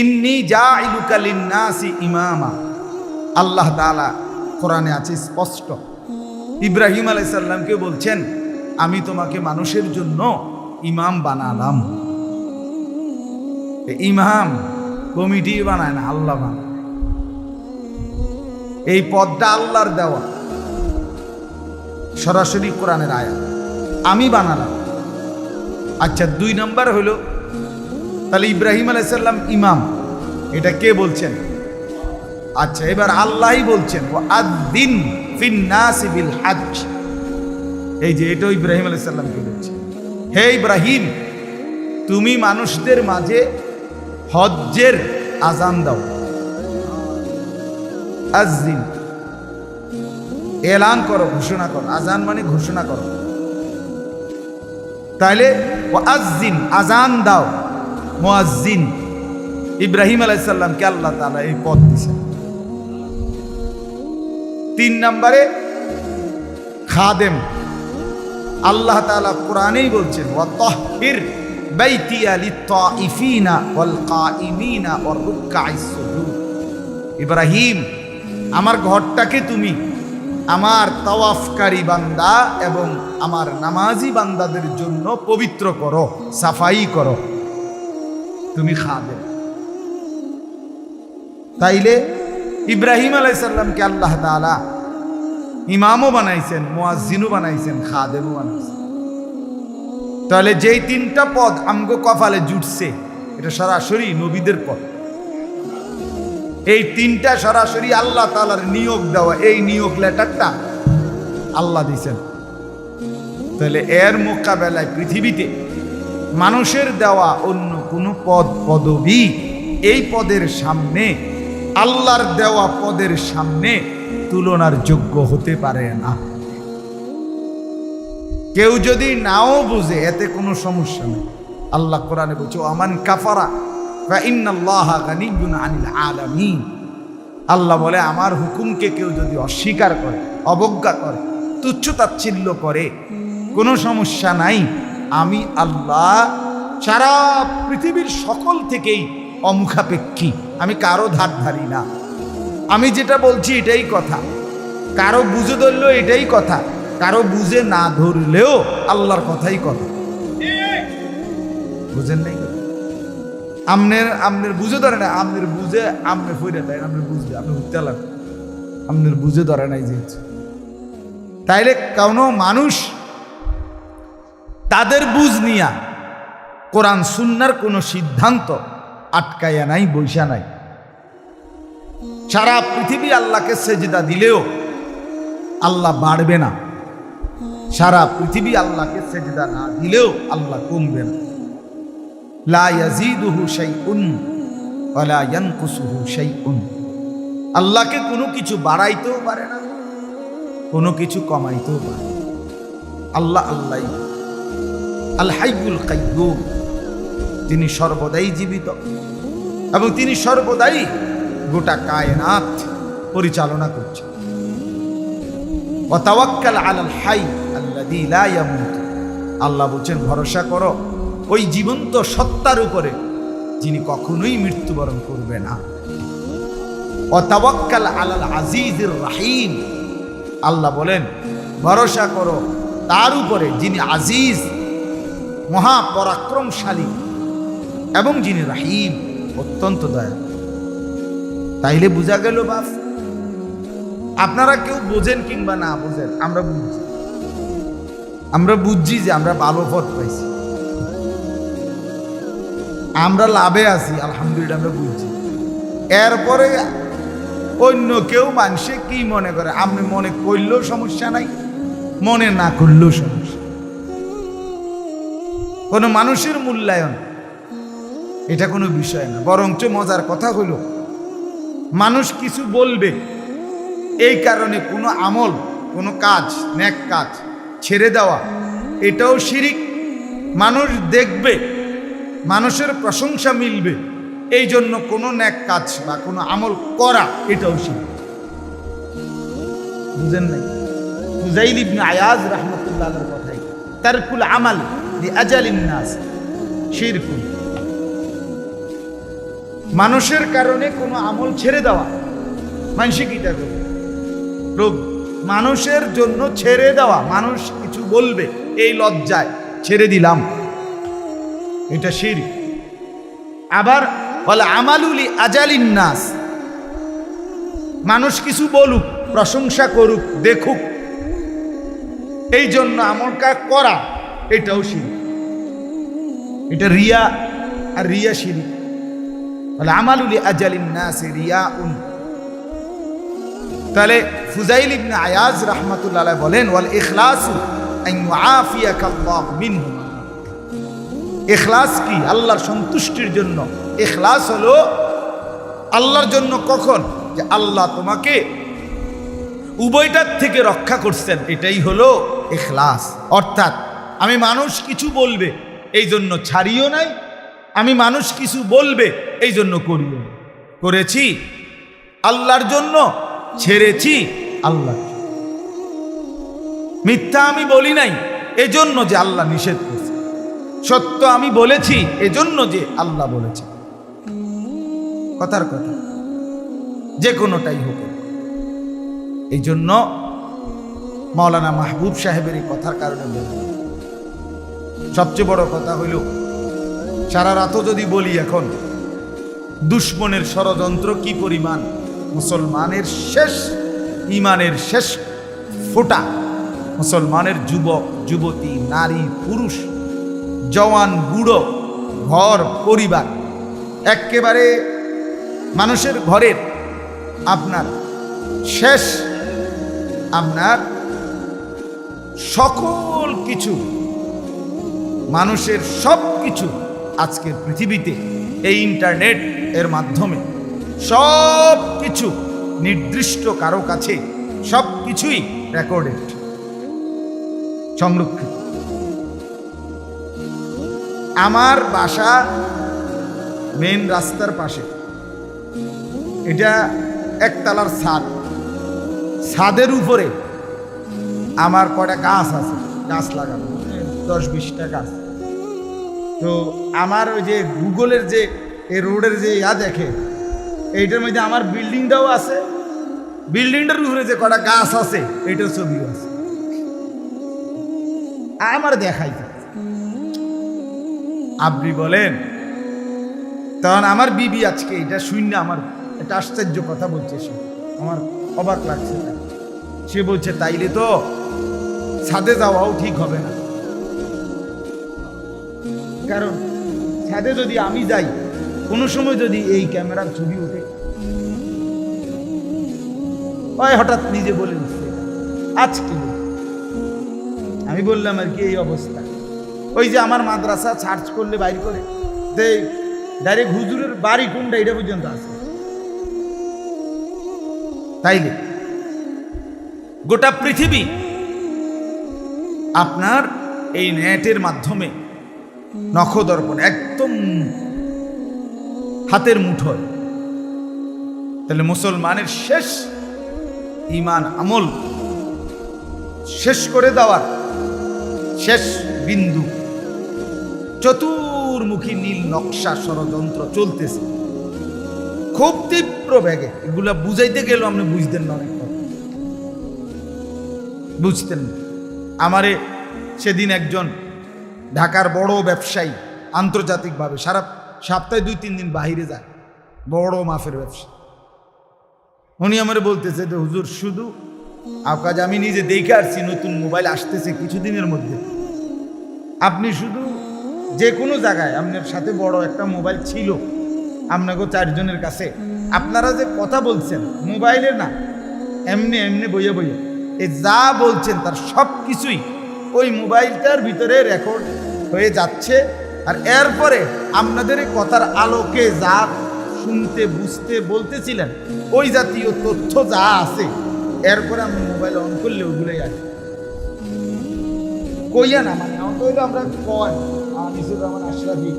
ইন্নী জাইলুকা লিন্নাসি ইমামা। আল্লাহ তাআলা কোরআনে আছে স্পষ্ট। ইব্রাহিম আলাইহিস সালামকে বলছেন, আমি তোমাকে মানুষের জন্য ইমাম বানালাম। ইমাম কমিটি বানায় না, আল্লাহ বানায়। এই পদটা আল্লাহর দেওয়া, সরাসরি কোরআনের আয়াত, আমি বানালাম। আচ্ছা, 2 নম্বর হলো, তাহলে ইব্রাহিম আলাইহিস সালাম ইমাম, এটা কে বলছেন? আচ্ছা, এবার আল্লাহই বলছেন, ওয়াআযিন ফিন নাসি বিল হজ্জ। এই যে এটাও ইব্রাহিম আলাইহিস সালামকে বলছে, হে ইব্রাহিম, তুমি মানুষদের মাঝে হজ্জের আযান দাও। আযিন, এলান করো, ঘোষণা করো। আযান মানে ঘোষণা করো। তাইলে ওয়াআযিন, আযান দাও। মুয়াজ্জিন ইব্রাহিম আলাইহিস সালামকে আল্লাহ তাআলা এই পদ দিয়েছেন। 3 নম্বরে খাদেম, আল্লাহ তাআলা কোরআনেই বলছেন, ওয়াতাহহির বাইতিয়া লিত-তাইফিনা ওয়াল কাইমিনা ওয়ার রুকআইস সুজুদ। ইব্রাহিম, আমার ঘরটাকে তুমি আমার তাওয়াফকারী বান্দা এবং আমার নামাজি বান্দাদের জন্য পবিত্র করো, সাফাই করো। তুমি খাদেম। তাইলে ইব্রাহিম আলাইহিস সালামকে আল্লাহ তাআলা ইমামও বানাইছেন, মুয়াজ্জিনও বানাইছেন, খাদেমও বানাইছেন। তাহলে যেই 3টা পদ আমগো কপালে জুটছে, এটা সরাসরি নবীদের পদ। এই 3টা সরাসরি আল্লাহ তাআলার নিয়োগ দেওয়া। এই নিয়োগ লেটারটা আল্লাহ দিয়েছেন। তাহলে এর মোকাবেলায় পৃথিবীতে মানুষের দেওয়া অন্য কোনো পদ পদবি এই পদের সামনে, আল্লাহর দেওয়া পদের সামনে তুলনার যোগ্য হতে পারে না। কেউ যদি নাও বুঝে, এতে কোনো সমস্যা নেই। আল্লাহ কোরআনে বলছে, আমান কাফারা ফা ইন্নাল্লাহা গানিয়্যুন আনিল আলামিন। আল্লাহ বলে, আমার হুকুমকে কেউ যদি অস্বীকার করে, অবজ্ঞা করে, তুচ্ছ তাচ্ছিল্য করে, কোনো সমস্যা নাই। আমি আল্লাহ সারা পৃথিবীর সকল থেকেই অমুখাপেক্ষী। আমি কারো ধার ধারি না। আমি যেটা বলছি এটাই কথা। কারো বুঝে ধরলেও এটাই কথা, কারো বুঝে না ধরলেও আল্লাহর কথাই কথা। বুঝেন নাই? আমনের বুঝে ধরে না, আমনের বুঝে আমনে ফইরা দেয়, আমনের বুঝলে আপনি উঠতে লাগবে, আমনের বুঝে ধরে নাই যেহেতু। তাইলে কোনো মানুষ তাদের বুঝ নিয়া কোরআন সুন্নাহর কোনো সিদ্ধান্ত আটকাইয়া নাই, বৈশা নাই। সারা পৃথিবী আল্লাহকে সেজদা দিলেও আল্লাহ বাড়বে না। সারা পৃথিবী আল্লাহকে সেজদা না দিলেও আল্লাহ কমবে না। লা ইয়াজিদুহু শাইউন ওয়া লা ইয়ানকুসুহু শাইউন। আল্লাহকে কোনো কিছু বাড়াইতেও পারে না, কোনো কিছু কমাইতেও পারে। আল্লাহ আল্লাহই আল হাইয়ুল কাইয়্যুম। তিনি সর্বদাই জীবিত এবং তিনি সর্বদাই গোটা কায়নাত পরিচালনা করছেন। ওয়া তাওয়াক্কাল আলাল হাই আল্লাযী লা ইয়ামুত। আল্লাহ বলেন, ভরসা করো ওই জীবন্ত সত্তার উপরে যিনি কখনোই মৃত্যুবরণ করবে না। ওয়া তাওয়াক্কাল আলাল আজিজির রাহিম। আল্লাহ বলেন, ভরসা করো তার উপরে যিনি আজিজ, মহাপরাক্রমশালী এবং যিনি রাহিম, অত্যন্ত দয়া। তাইলে বোঝা গেল বাপ, আপনারা কেউ বোঝেন কিংবা না বোঝেন, আমরা বুঝছি যে আমরা ভালো পথ পাইছি, আমরা লাভে আছি, আলহামদুলিল্লাহ আমরা বুঝছি। এরপরে অন্য কেউ মানুষে কি মনে করে, আপনি মনে করলেও সমস্যা নাই, মনে না করলেও সমস্যা। কোনো মানুষের মূল্যায়ন এটা কোনো বিষয় না। বরঞ্চ মজার কথা হলো, মানুষ কিছু বলবে, এই কারণে কোনো আমল, কোনো কাজ, নেক কাজ ছেড়ে দেওয়া, এটাও শিরিক। মানুষ দেখবে, মানুষের প্রশংসা মিলবে, এই জন্য কোনো নেক কাজ বা কোনো আমল করা, এটাও শিরিক। বুঝেন নাই? ফুযাইল ইবনে আয়াজ রাহমাতুল্লাহ আলাইহির কথাই, তারকুল আমাল লিআজালিন নাস শিরকুন। মানুষের কারণে কোনো আমল ছেড়ে দেওয়া, মানুষে কিটা করে রোগ, মানুষের জন্য ছেড়ে দেওয়া, মানুষ কিছু বলবে এই লজ্জায় ছেড়ে দিলাম, এটা শিরক। আবার বলে আমালুলি আজালিন নাস, মানুষ কিছু বলুক, প্রশংসা করুক, দেখুক, এই জন্য আমলটা করা, এটাও শিরক। এটা রিয়া, আর রিয়া শিরক। বলে আমালুলি আজালিন নাস রিয়াউন। তাহলে ফুজাইল ইবনে আয়াজ রাহমাতুল্লাহ আলাইহি বলেন, ওয়াল ইখলাসু আন ইউআফিয়াকা আল্লাহু মিনহু। ইখলাস কি? আল্লাহর সন্তুষ্টির জন্য। ইখলাস হলো আল্লাহর জন্য কখন? যে আল্লাহ তোমাকে উভয়টার থেকে রক্ষা করছেন, এটাই হলো ইখলাস। অর্থাৎ আমি মানুষ কিছু বলবে এই জন্য ছাড়িও নাই, আমি মানুষ কিছু বলবে এই জন্য করিও, করেছি আল্লাহর জন্য, ছেড়েছি আল্লাহ। মিথ্যা আমি বলি নাই এজন্য যে আল্লাহ নিষেধ করছে, সত্য আমি বলেছি এজন্য যে আল্লাহ বলেছে। কথার কথা, যে কোনোটাই হোক। এই জন্য মাওলানা মাহবুব সাহেবের এই কথার কারণে বললাম। সবচেয়ে বড় কথা হইল, সারা রাতও যদি বলি এখন, দুশ্মনের ষড়যন্ত্র কি পরিমাণ, মুসলমানের শেষ ইমানের শেষ ফোঁটা, মুসলমানের যুবক যুবতী, নারী পুরুষ, জওয়ান বুড়ো, ঘর পরিবার, একেবারে মানুষের ঘরের আপনার শেষ, আপনার সকল কিছু, মানুষের সব কিছু আজকের পৃথিবীতে এই ইন্টারনেট এর মাধ্যমে সব কিছু নির্দিষ্ট কারো কাছে সব কিছুই রেকর্ডেড, সংরক্ষিত। আমার বাসা মেন রাস্তার পাশে, এটা একতলার ছাদ, ছাদের উপরে আমার কটা গাছ আছে, গাছ লাগানো 10-20টা গাছ। তো আমার ওই যে গুগলের যে এই রোডের যে দেখে, এইটার মধ্যে আমার বিল্ডিংটাও আছে, বিল্ডিংটার উপরে যে কটা গাছ আছে এইটার ছবিও আছে, আমার দেখাই। আপনি বলেন, তখন আমার বিবি আজকে এটা শুনে আমার একটা আশ্চর্য কথা বলছে, সে আমার অবাক লাগছে। সে বলছে, তাইলে তো ছাদে যাওয়াও ঠিক হবে না, কারণ ছাদে যদি আমি যাই, কোনো সময় যদি এই ক্যামেরার ছবি ওঠে, ওই হঠাৎ নিজে বলে উঠছে আজকে। আমি বললাম আর কি এই অবস্থা। ওই যে আমার মাদ্রাসা সার্চ করলে বাইর করে যে ডাইরেক্ট হুজুরের বাড়ি কোনটা এটা পর্যন্ত আছে। তাইলে গোটা পৃথিবী আপনার এই নেটের মাধ্যমে নখদর্পণ একদম হাতের মুঠোয়। তাহলে মুসলমানের শেষ ঈমান আমল শেষ করে দেওয়ার শেষ বিন্দু, চতুর্মুখী নীল নকশা ষড়যন্ত্র চলতেছে খুব তীব্র বেগে। এগুলা বুঝাইতে গেলেও আপনি বুঝতেন না, অনেক কথা বুঝতেন না। আমারে সেদিন একজন ঢাকার বড় ব্যবসায়ী, আন্তর্জাতিকভাবে সারা সপ্তাহে 2-3 দিন বাহিরে যায়, বড় মাফের ব্যবসা, উনি আমারে বলতেছে যে হুজুর শুধু কাজ আমি নিজে দেখে আসছি, নতুন মোবাইল আসতেছে কিছুদিনের মধ্যে, আপনি শুধু যে কোনো জায়গায় আপনার সাথে বড় একটা মোবাইল ছিল আপনাকে 4 জনের কাছে, আপনারা যে কথা বলছেন মোবাইলে না, এমনি এমনি বইয়ে বইয়ে এই যা বলছেন তার সব কিছুই ওই মোবাইলটার ভিতরে রেকর্ড হয়ে যাচ্ছে। আর এরপরে আপনাদের এই কথার আলোকে যা শুনতে বুঝতে বলতেছিলেন ওই জাতীয় তথ্য যা আছে, এরপরে আমি মোবাইল অন করলে ওগুলোই আসে। কইয়া না মানে আমরা কয় আনিসুর রহমান আশরাফি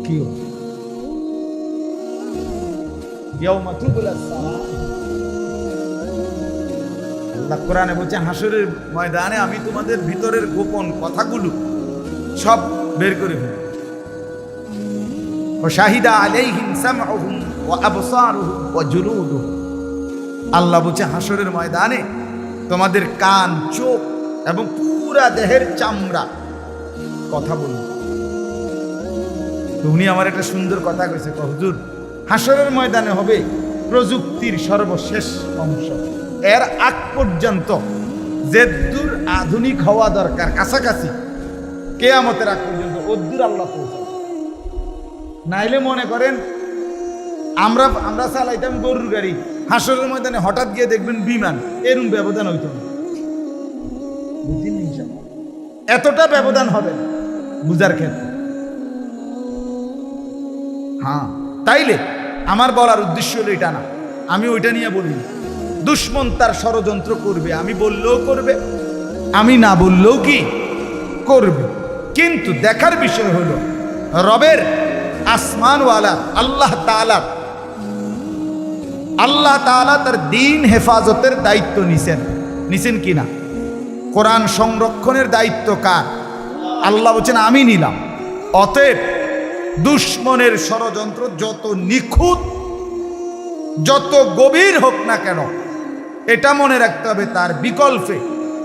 কি আল্লাহ কোরআনে বলছে, হাসরের ময়দানে আমি তোমাদের ভিতরের গোপন কথাগুলো সব বের করে ফেলব। ওয়া শাহিদা আলাইহিম সামউহুম ওয়া আবসারুহুম ওয়া জুলুদুহুম। আল্লাহ বলছে হাসরের ময়দানে তোমাদের কান, চোখ এবং পুরা দেহের চামড়া কথা বলবে। তো উনি আমার একটা সুন্দর কথা কইছে, হুজুর হাসরের ময়দানে হবে প্রযুক্তির সর্বশেষ অংশ, এর আগ পর্যন্ত যে দূর আধুনিক হওয়া দরকার কাছাকাছি কিয়ামতের আগ পর্যন্ত ওদূর আল্লাহ পৌঁছাবে। নাইলে মনে করেন আমরা চালাইতাম গরুর গাড়ি, হাসরের ময়দানে হঠাৎ গিয়ে দেখবেন বিমান, এরকম ব্যবধান হইত না। এতটা ব্যবধান হবে না বুঝার ক্ষেত্রে। হ্যাঁ, তাইলে আমার বলার উদ্দেশ্য হলো এটা না, আমি ওইটা নিয়ে বলি। দুশ্মন তার ষড়যন্ত্র করবে, আমি বললেও করবে, আমি না বললেও কি করবে। কিন্তু দেখার বিষয় হলো রবের আসমানওয়ালা আল্লাহ তাআলা তার দ্বীন হেফাজতের দায়িত্ব নিছেন কিনা? কোরআন সংরক্ষণের দায়িত্ব কার? আল্লাহ বলছেন আমি নিলাম। অতএব দুশ্মনের ষড়যন্ত্র যত নিখুঁত, যত গভীর হোক না কেন, এটা মনে রাখতে হবে তার বিকল্পে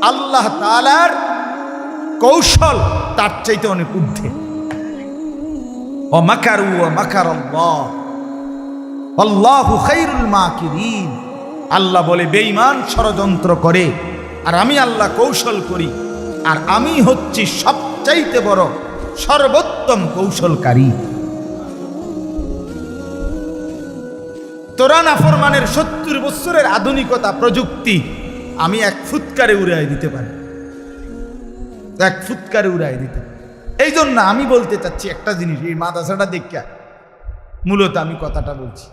আল্লাহ তাআলার কৌশল তার চাইতে অনেক ঊর্ধ্বে। ওয়া মাকারু ওয়া মাকারাল্লাহ আল্লাহু খায়রুল মাকিরিন। আল্লাহ বলে বেঈমান ষড়যন্ত্র করে আর আমি আল্লাহ কৌশল করি, আর আমি হচ্ছি সবচাইতে বড় সর্বোত্তম কৌশলকারী। তোরা নাফরমানের 70 বছরের আধুনিকতা প্রযুক্তি আমি এক ফুৎকারে উড়াই দিতে পারি, এক ফুৎকারে উড়াই দিতে। এই জন্য আমি বলতে চাচ্ছি একটা জিনিস, এই মাদ্রাসাটা দেখা মূলত আমি কথাটা বলছি,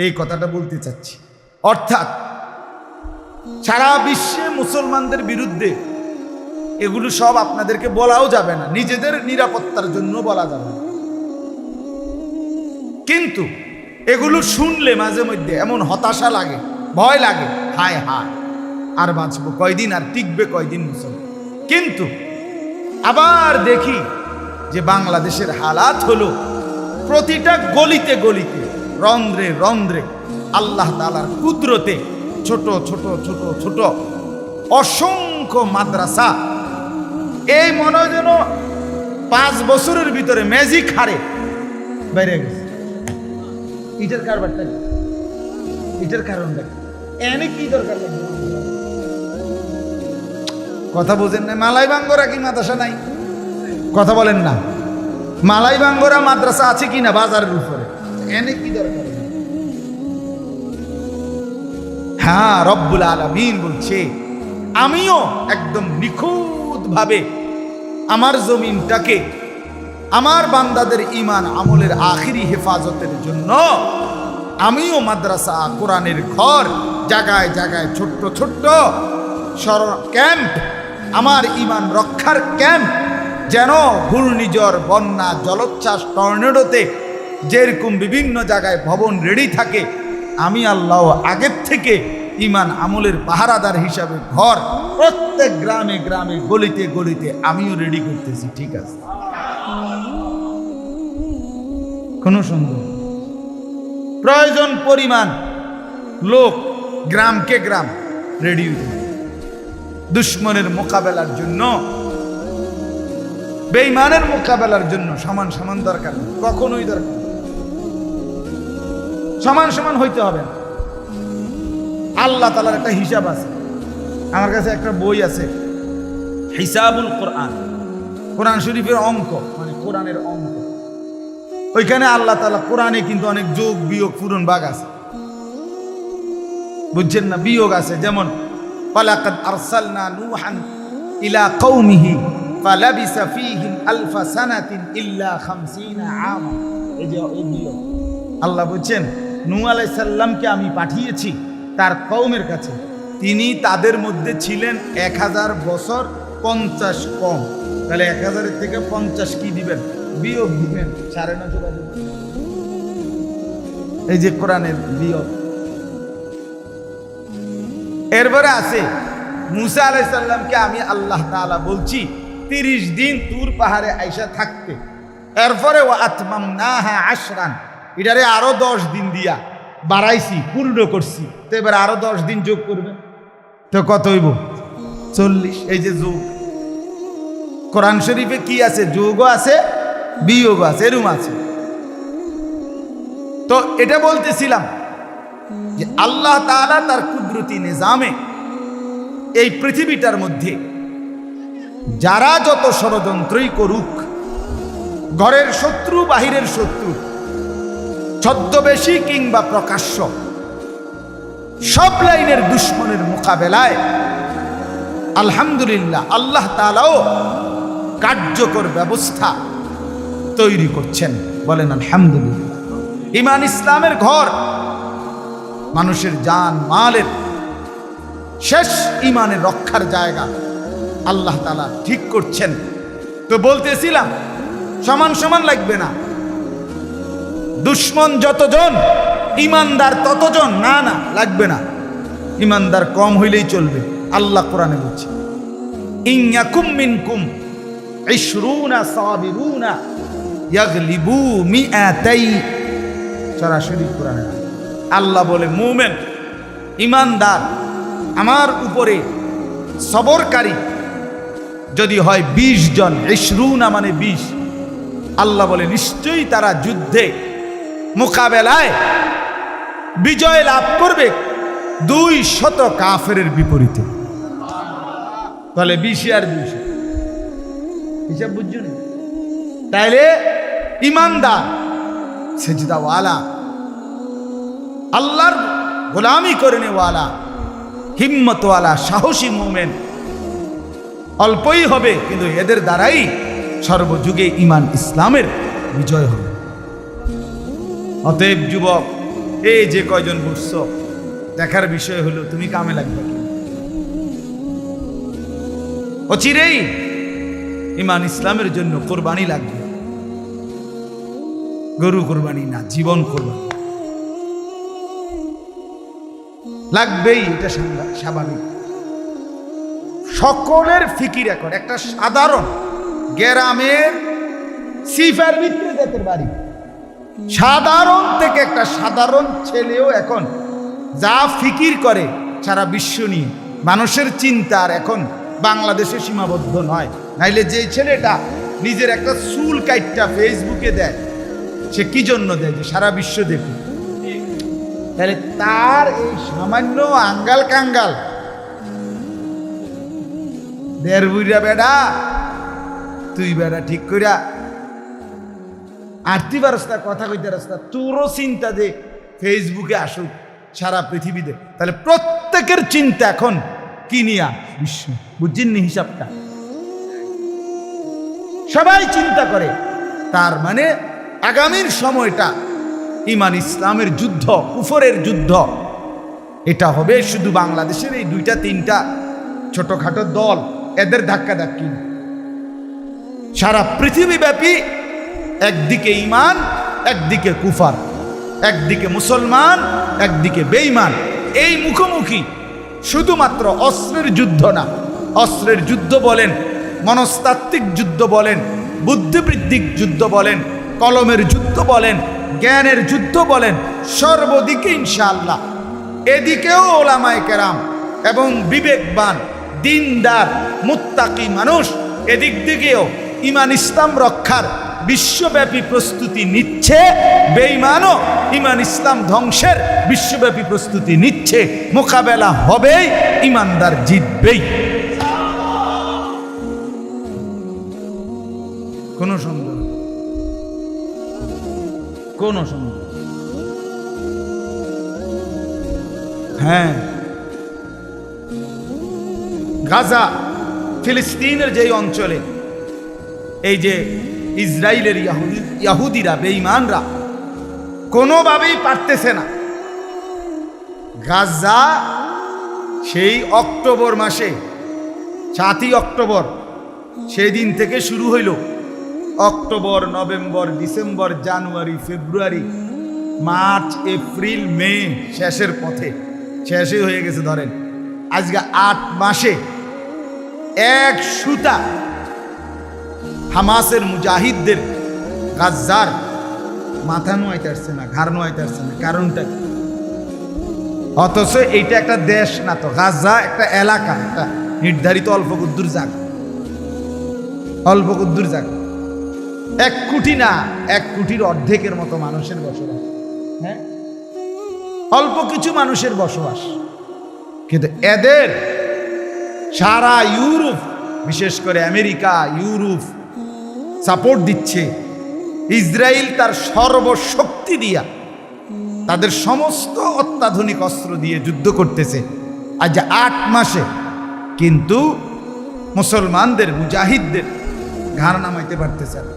এই কথাটা বলতে চাচ্ছি। অর্থাৎ সারা বিশ্বে মুসলমানদের বিরুদ্ধে এগুলো সব আপনাদেরকে বলাও যাবে না, নিজেদের নিরাপত্তার জন্য বলা যাবে না। কিন্তু এগুলো শুনলে মাঝে মধ্যে এমন হতাশা লাগে, ভয় লাগে, হায় হায় আর বাঁচবো কয়দিন, আর টিকবে কয়দিন মুসলমান। কিন্তু আবার দেখি যে বাংলাদেশের হালাত হলো প্রতিটা গলিতে গলিতে, রন্ধ্রে রন্ধ্রে আল্লাহ তাআলার কুদরতে ছোট ছোট ছোট ছোট অসংখ্য মাদ্রাসা। এই মনে যেন 5 বছরের ভিতরে ম্যাজিক হারে বাইরে গেছে। ইটার কারবারটা, ইটার কারণটা এনে কি দরকার লাগবে? কথা বোঝেন না? মালাই বাঙ্গরা কি মাদ্রাসা নাই? কথা বলেন না। মালাই বাঙ্গরা মাদ্রাসা আছে কি না বাজারের উপরে? এনে কি দরকার? হ্যাঁ, রব্বুল আলামিন বলছে আমিও একদম নিখুঁত ভাবে আমার জমিনটাকে আমার বান্দাদের ঈমান আমলের আখিরি হেফাজতের জন্য আমিও মাদ্রাসা, কোরআনের ঘর, জায়গায় জায়গায় ছোট্ট ছোট্ট ক্যাম্প, আমার ঈমান রক্ষার ক্যাম্প, যেন ঘূর্ণিঝড়, বন্যা, জলোচ্ছ্বাস, টর্নেডোতে যেরকম বিভিন্ন জায়গায় ভবন রেডি থাকে, আমি আল্লাহ আগের থেকে ঈমান আমলের পাহারাদার হিসাবে ঘর প্রত্যেক গ্রামে গ্রামে গলিতে গলিতে আমিও রেডি করতেছি। ঠিক আছে, কোন সন্দেহ? প্রয়োজন পরিমাণ লোক গ্রামকে গ্রাম রেডি হইতে, দুশ্মনের মোকাবেলার জন্য, বেঈমানের মোকাবেলার জন্য সমান সমান দরকার, কখনোই দরকার সমান সমান হইতে হবে না। আল্লাহ তাআলার একটা হিসাব আছে। আমার কাছে একটা বই আছে, হিসাবুল কোরআন, কোরআন শরীফের অঙ্ক, মানে কোরআনের অঙ্ক। ওইখানে আল্লাহ তাআলা কোরআনে কিন্তু অনেক যোগ বিয়োগ পূরণ ভাগ আছে, বুঝছেন না? বিয়োগ আছে, যেমন ওয়ালাকাদ আরসালনা নূহান ইলা কওমিহি ফালাবিসা ফীহিম আলফা সানাতিন ইল্লা 50 আমা। এই যে এই বিয়োগ, আল্লাহ বলছেন নূহ আলাইহিস সালামকে আমি পাঠিয়েছি তার কওমের কাছে, তিনি তাদের মধ্যে ছিলেন 1000 বছর 50 কম। তাহলে 1000-এর থেকে 50 কি দিবেন? বিয়োগ দিবেন, 9.5 দিবেন। এই যে কোরআনের বিয়োগ। এরপরে আছে মুসা আলাইহিস সালামকে আমি আল্লাহ তাআলা বলছি 30 দিন তুর পাহাড়ে আইসা থাকতে, এরপরে ও আতমামনাহা আশরান, এটারে আরো 10 দিন দিয়া বাড়াইছি, পূর্ণ করছি। তো এবার আরো 10 দিন যোগ করবেন, তো কত হইব? 40। এই যে যোগ, কোরআন শরীফে কি আছে? যোগও আছে, বিয়োগও আছে, এরম আছে। তো এটা বলতেছিলাম যে আল্লাহ তাআলা তার কুদরতি নিজামে এই পৃথিবীটার মধ্যে যারা যত ষড়যন্ত্রই করুক, ঘরের শত্রু বাহিরের শত্রু, ছদ্মবেশী কিংবা প্রকাশ্য, সব লাইনের দুশ্মনের মোকাবেলায় আলহামদুলিল্লাহ আল্লাহ তাআলাও কার্যকর ব্যবস্থা তৈরি করছেন। বলেন আলহামদুলিল্লাহ। ঈমান ইসলামের ঘর, মানুষের জান মালের শেষ ঈমানের রক্ষার জায়গা আল্লাহ তাআলা ঠিক করছেন। তো বলতেছিলাম সমান সমান লাগবে না, দুশ্মন যতজন ঈমানদার ততজন, না না লাগবে না, ঈমানদার কম হইলেই চলবে। আল্লাহ কোরআনে বলছে ইন ইয়াকুম মিনকুম 20 সাবিরুনা ইয়াগলিবু মিআতাই, সরাসরি কোরআনে আল্লাহ বলে মুমিন ঈমানদার আমার উপরে সবরকারী যদি হয় 20 জন, 20 মানে 20, আল্লাহ বলে নিশ্চয়ই তারা যুদ্ধে মোকাবেলায় বিজয় লাভ করবে 200 কাফেরের বিপরীতে। তাহলে 20 আর 20 হিসাব বুঝছেন? তাইলে ঈমানদার, সেজদাওয়ালা, আল্লাহর গোলামি করে নেওয়ালা, হিম্মতওয়ালা, সাহসী মুমিন অল্পই হবে, কিন্তু এদের দ্বারাই সর্বযুগে ঈমান ইসলামের বিজয় হবে। অতএব যুবক, এই যে কয়জন বসছ, দেখার বিষয় হলো তুমি কামে লাগবে কি। অচিরেই ঈমান ইসলামের জন্য কোরবানি লাগবে, গরু কোরবানি না, জীবন কোরবানি লাগবেই, এটা স্বাভাবিক। সকলের ফিকির এখন একটা সাধারণ গ্রামের সিফার ভিতরে জাতের বাড়ি, সাধারণ থেকে একটা সাধারণ ছেলেও এখন যা ফিকির করে সারা বিশ্ব নিয়ে, মানুষের চিন্তা আর এখন বাংলাদেশে সীমাবদ্ধ নয়। নাইলে যে ছেলেটা নিজের একটা চুল কাইটটা ফেসবুকে দেয়, সে কি জন্য দেয়? যে সারা বিশ্ব দেখুক। তাহলে তার এই সামান্য আঙ্গাল কাঙ্গাল দেড় বুড়া বেড়া, তুই বেড়া ঠিক করিয়া আরতি ব্যবস্থা, কথা কইতে রাস্তা, তোরও চিন্তা যে ফেসবুকে আসুক সারা পৃথিবীতে। তাহলে প্রত্যেকের চিন্তা এখন কি নিয়া? বিশ্ব। বুঝছেননি হিসাবটা? সবাই চিন্তা করে। তার মানে আগামীর সময়টা ঈমান ইসলামের যুদ্ধ, কুফরের যুদ্ধ, এটা হবে শুধু বাংলাদেশের এই 2-3টা ছোটখাটো দল, এদের ধাক্কা ধাক্কি। সারা পৃথিবীব্যাপী একদিকে ঈমান, একদিকে কুফর, একদিকে মুসলমান, একদিকে বেঈমান, এই মুখোমুখি। শুধুমাত্র অস্ত্রের যুদ্ধ না, অস্ত্রের যুদ্ধ বলেন, মনস্তাত্ত্বিক যুদ্ধ বলেন, বুদ্ধিবৃত্তিক যুদ্ধ বলেন, কলমের যুদ্ধ বলেন, জ্ঞানের যুদ্ধ বলেন, সর্বদিকে ইনশাআল্লাহ। এদিকেও ওলামায়ে কেরাম এবং বিবেকবান দিনদার মুত্তাকি মানুষ এদিক দিকেও ঈমান ইসলাম রক্ষার বিশ্বব্যাপী প্রস্তুতি নিচ্ছে। বেঈমানও ঈমান ইসলাম ধ্বংসের বিশ্বব্যাপী প্রস্তুতি নিচ্ছে। মোকাবেলা হবেই, ঈমানদার জিতবেই, কোনো সন্দেহ, কোনো সন্দেহ। হ্যাঁ, গাজা, ফিলিস্তিনের যেই অঞ্চলে এই যে ইসরায়েলের ইহুদিরা, বেঈমানরা কোনোভাবেই পারতেছে না। গাজা সেই অক্টোবর মাসে, 7ই অক্টোবর, সেই দিন থেকে শুরু হইল। অক্টোবর, নভেম্বর, ডিসেম্বর, জানুয়ারি, ফেব্রুয়ারি, মার্চ, এপ্রিল, মে, শেষের পথে, শেষই হয়ে গেছে। ধরেন আজকে 8 মাসে এক সুতা হামাসের মুজাহিদদের গাজ্জার মাথা নোয়াইতে আসছে না, ঘাড় নোয়াইতে আসছে না, কারণটা কি? অথচ এইটা একটা দেশ না তো, গাজ্জা একটা এলাকা, একটা নির্ধারিত অল্প কুদ্দুর জায়গা, অল্প কুদ্দুর জায়গা, 1 কোটি না, 1 কোটির অর্ধেকের মতো মানুষের বসবাস। হ্যাঁ, অল্প কিছু মানুষের বসবাস, কিন্তু এদের সারা ইউরোপ, বিশেষ করে আমেরিকা, ইউরোপ সাপোর্ট দিচ্ছে। ইসরায়েল তার সর্বশক্তি দিয়া, তাদের সমস্ত অত্যাধুনিক অস্ত্র দিয়ে যুদ্ধ করতেছে আজ 8 মাসে, কিন্তু মুসলমানদের, মুজাহিদদের ঘাড় নামাইতে পারতেছে না,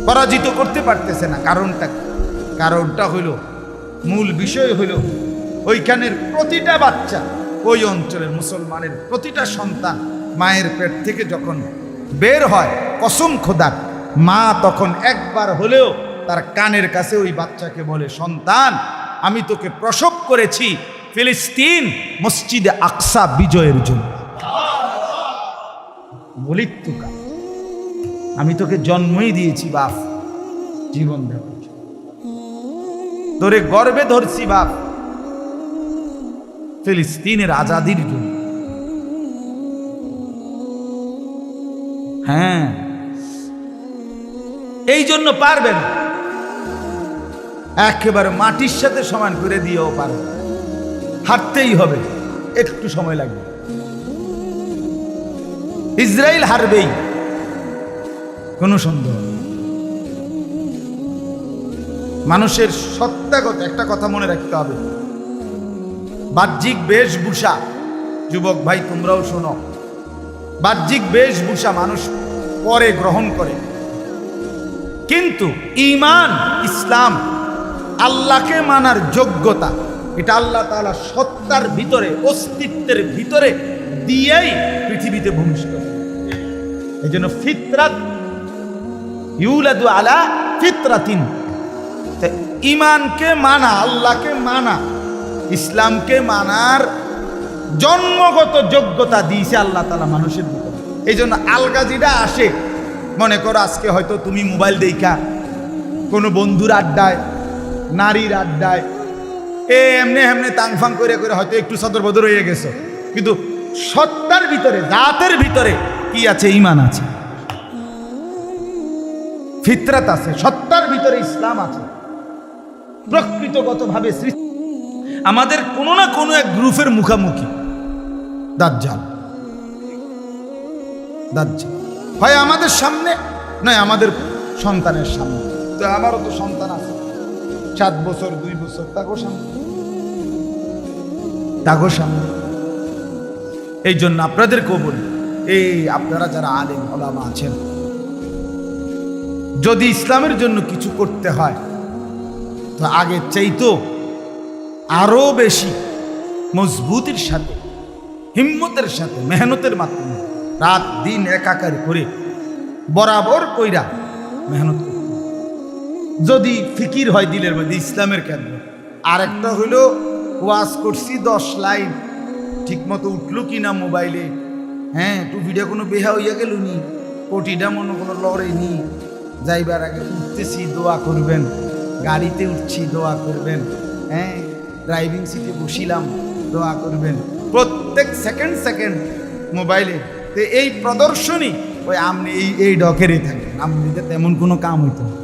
পরাজিত করতে পারতেছে না। কারণটা হইল, মূল বিষয় হইল ওইখানের প্রতিটা বাচ্চা, ওই অঞ্চলের মুসলমানের প্রতিটা সন্তান মায়ের পেট থেকে যখন বের হয়, কসম খোদার, মা তখন একবার হলেও তার কানের কাছে ওই বাচ্চাকে বলে, সন্তান, আমি তোকে প্রসব করেছি ফিলিস্তিন মসজিদে আকসা বিজয়ের জন্য। বলি তুকা, আমি তোকে জন্মই দিয়েছি বাপ জীবন দেওয়ার জন্য, তোরে গর্বে ধরছি বাপ ফিলিস্তিনের আজাদির জন্য। হ্যাঁ, এই জন্য পারবেন, একেবারে মাটির সাথে সমান করে দিয়েও পারবে, হারতেই হবে, একটু সময় লাগবে। ইসরায়েল হারবেই, কোনো সন্দেহ নেই। মানুষের সত্তাগত একটা কথা মনে রাখতে হবে, বাহ্যিক বেশভূষা, যুবক ভাই তোমরাও শোনো, বাহ্যিক বেশভূষা মানুষ পরে গ্রহণ করে, কিন্তু ঈমান, ইসলাম, আল্লাহকে মানার যোগ্যতা, এটা আল্লাহ তাআলা সত্তার ভিতরে, অস্তিত্বের ভিতরে দিয়েই পৃথিবীতে ভূমিষ্ঠ। এই জন্য ফিতরাত, ইউলাদু আলা ফিতরাতিন, ঈমানকে মানা, আল্লাহকে মানা, ইসলামকে মানার জন্মগত যোগ্যতা দিয়েছে আল্লাহ তাআলা মানুষের ভিতরে। এই জন্য আলগাজিটা আসে, মনে করো আজকে হয়তো তুমি মোবাইল দেখা কোনো বন্ধুর আড্ডায়, নারীর আড্ডায় এমনি এমনি তাংফাং করে করে হয়তো একটু সদর বদর হয়ে গেছো, কিন্তু সত্তার ভিতরে, জাতের ভিতরে কি আছে? ঈমান আছে, ফিতরাত আছে, সত্তার ভিতরে ইসলাম আছে, প্রকৃতগতভাবে সৃষ্টি। আমাদের কোনো না কোনো এক গ্রুপের মুখামুখি দাজ্জাল, হয় আমাদের সামনে, নয় আমাদের সন্তানের সামনে। তো আমারও তো সন্তান আছে, 7 বছর 2 বছর, তাগো সামনে। এই জন্য আপনাদেরকেও বলি, এই আপনারা যারা আলেম ওলামা আছেন, যদি ইসলামের জন্য কিছু করতে হয়, তো আগের চাইতো আরো বেশি মজবুতির সাথে, হিম্মতের সাথে, মেহনতের মাধ্যমে রাত দিন একাকার করে বরাবর কইরা মেহনত করতে। যদি ফিকির হয় দিলের মধ্যে ইসলামের কেন্দ্র, আর একটা হইল ওয়াজ করছি 10 লাইন, ঠিক মতো উঠলো কিনা মোবাইলে, হ্যাঁ টুপিটা কোনো বেহা হইয়া গেল নি, কোটিটা মনে কোনো লড়েনি, যাইবার আগে উঠতেছি দোয়া করবেন, গাড়িতে উঠছি দোয়া করবেন, হ্যাঁ ড্রাইভিং সিটে বসিলাম দোয়া করবেন, প্রত্যেক সেকেন্ড মোবাইলে। তো এই প্রদর্শনী ওই আপনি এই ডকেরই থাকেন, আপনিতে তেমন কোনো কাম হইতো না,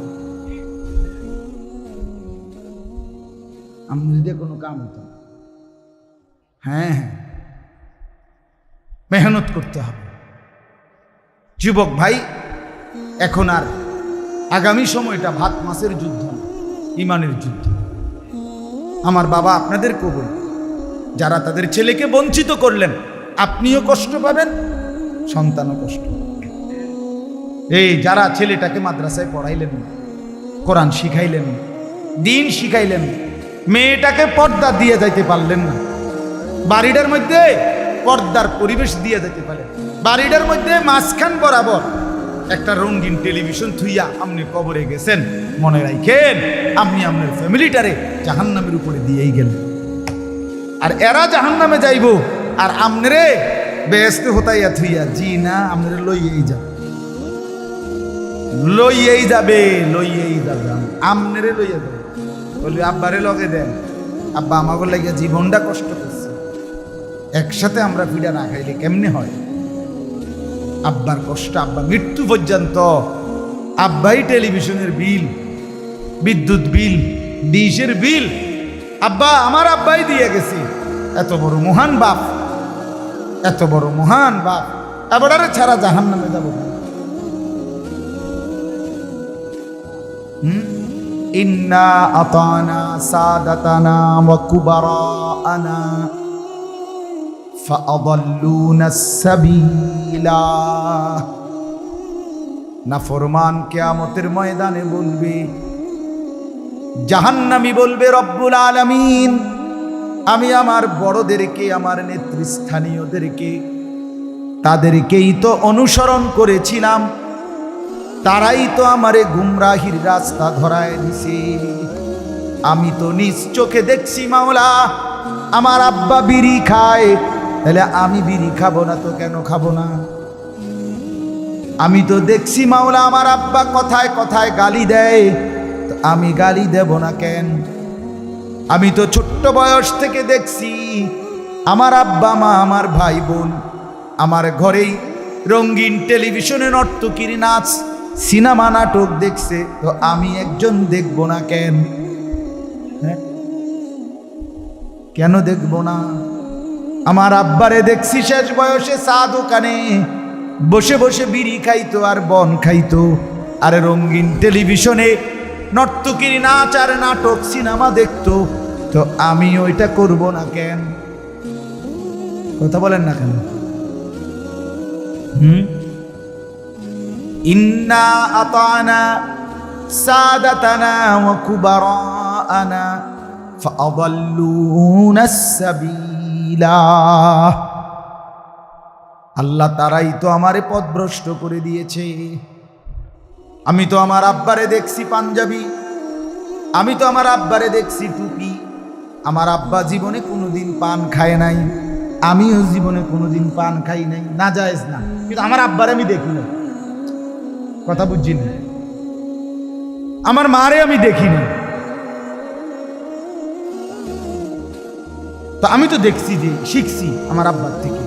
আপনিতে কোনো কাম হইতো না। হ্যাঁ, মেহনত করতে হবে যুবক ভাই। এখন আর আগামী সময়টা ভাত মাছের যুদ্ধ না, ইমানের যুদ্ধ। আমার বাবা আপনাদেরকেও বলি, যারা তাদের ছেলেকে বঞ্চিত করলেন, আপনিও কষ্ট পাবেন, সন্তানও কষ্ট। এই যারা ছেলেটাকে মাদ্রাসায় পড়াইলেন না, কোরআন শিখাইলেন না, দিন শিখাইলেন না, মেয়েটাকে পর্দা দিয়ে যাইতে পারলেন না, বাড়িটার মধ্যে পর্দার পরিবেশ দিয়ে যেতে পারে, বাড়িটার মধ্যে মাঝখান বরাবর একটা রঙিন টেলিভিশন থুইয়া আপনি কবরে গেছেন, মনে রাখেন আপনি আপনার ফ্যামিলিটারে জাহান্নামের উপরে দিয়েই গেলেন। আর এরা জাহান্নামে যাইব, আর আমনেরে বেহেশতে হতাইয়া থুইয়া, জি না, আমনেরে লইয়েই যাও। লইয়েই যাবে আমনেরে লইয়া যাবে, বলবি আব্বারে লগে দেন, আব্বা আমাকে লাগিয়া জীবনটা কষ্ট করছে, একসাথে আমরা পিঠা না খাইলে কেমনে হয়? আব্বার কষ্ট, আব্বা মৃত্যু পর্যন্ত আব্বাই টেলিভিশনের বিল, বিদ্যুৎ বিল, ডিশের বিল আব্বা, আমার আব্বাই দিয়ে গেছে। এত বড় মহান বাপ, এত বড় মহান বাপ, এবারে ছাড়া জাহান্নামে যাব। ইন্না আতানা সাদাতানা ওয়া কুবারানা ফাআদাল্লুনা সাবিলা। নাফরমান কিয়ামতের ময়দানে বলবে, জাহান্নামী বলবে, রব্বুল আলামিন, আমি আমার বড়দেরকে, আমার নেতৃস্থানীয়দেরকে, তাদেরকেই তো অনুসরণ করেছিলাম, তারাই তো আমারে গুমরাহির রাস্তা ধরায় দিছে। আমি তো নিজ চোখে দেখছি মাওলা, আমার আব্বা বিড়ি খায়, তাহলে আমি বিড়ি খাবো না তো কেন খাবো না? আমি তো দেখছি মাওলা, আমার আব্বা কথায় কথায় গালি দেয়, তো আমি গালি দেব না কেন? আমি তো ছোট্ট বয়স থেকে দেখছি আমার আব্বা মা, আমার ভাই বোন আমার ঘরেই রঙিন টেলিভিশনে নর্তকীর নাচ, সিনেমা নাটক দেখছে, তো আমি একজন দেখব না কেন? কেন দেখব না? আমার আব্বারে দেখছি শেষ বয়সে চা দোকানে বসে বসে বিড়ি খাইতো আর বন খাইতো, আর রঙিন টেলিভিশনে নর্তকীর নাচ আর নাটক সিনেমা দেখতো, তো আমি ওইটা করব না কেন? কথা বলেন না কেন? ইন্না আতানা সাদাতানা ওয়া কুবারানা ফাআদাল্লুনা সাবিলা। আল্লাহ তারাই তো আমারে পথভ্রষ্ট করে দিয়েছে। আমি তো আমার আব্বারে দেখছি পাঞ্জাবি, আমি তো আমার আব্বারে দেখছি টুপি। আমার আব্বা জীবনে কোনোদিন পান খায় নাই, আমিও জীবনে কোনোদিন পান খাই নাই, না জায়েজ না, কিন্তু আমার আব্বারে আমি দেখি না। কথা বুঝছি না? আমার মারে আমি দেখি না, তো আমি তো দেখছি, যে শিখছি আমার আব্বার থেকে।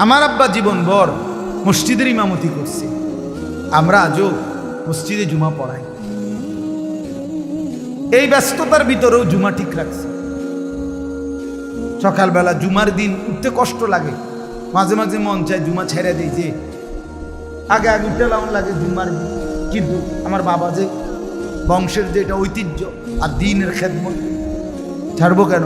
আমার আব্বা জীবনভর মসজিদের ইমামতি করছে, আমরা আজও মসজিদে জুমা পড়াই। এই ব্যস্ততার ভিতরেও জুমা ঠিক রাখছে। সকালবেলা জুমার দিন উঠতে কষ্ট লাগে, মাঝে মাঝে মন চায় জুমা ছেড়ে দিই, যে আগে আগে উঠতে লাউন লাগে জুমার দিন, কিন্তু আমার বাবা যে বংশের যেটা ঐতিহ্য আর দিনের খেদমত, ছাড়বো কেন?